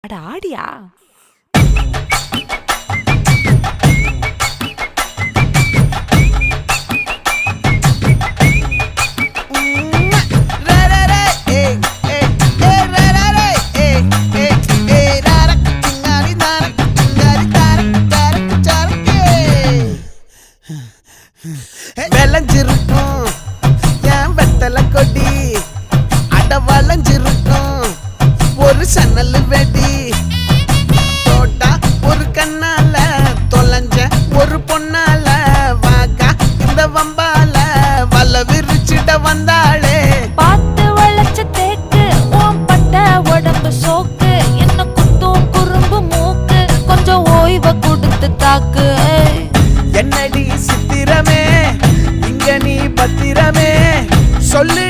அட ஆடியா? விளைஞ்சிருக்கும் என் வெத்தலை கொடி, அட வளைஞ்சிருக்கும் ஒரு சன்னல் வெடி, தோட்டா ஒரு கண்ணால தொலைஞ்ச ஒரு பொண்ணால வாக்கா இந்த வம்பால வல விரிச்சிட வந்தாளே. பார்த்து வளைச்ச தேக்கு ஓம் பட்ட உடம்பு சோக்கு, என்ன குத்தும் குறும்பு மூக்கு, கொஞ்சம் ஓய்வை கொடுத்து தாக்கு. என்னடி சித்திரமே இங்க நீ பத்திரமே சொல்லு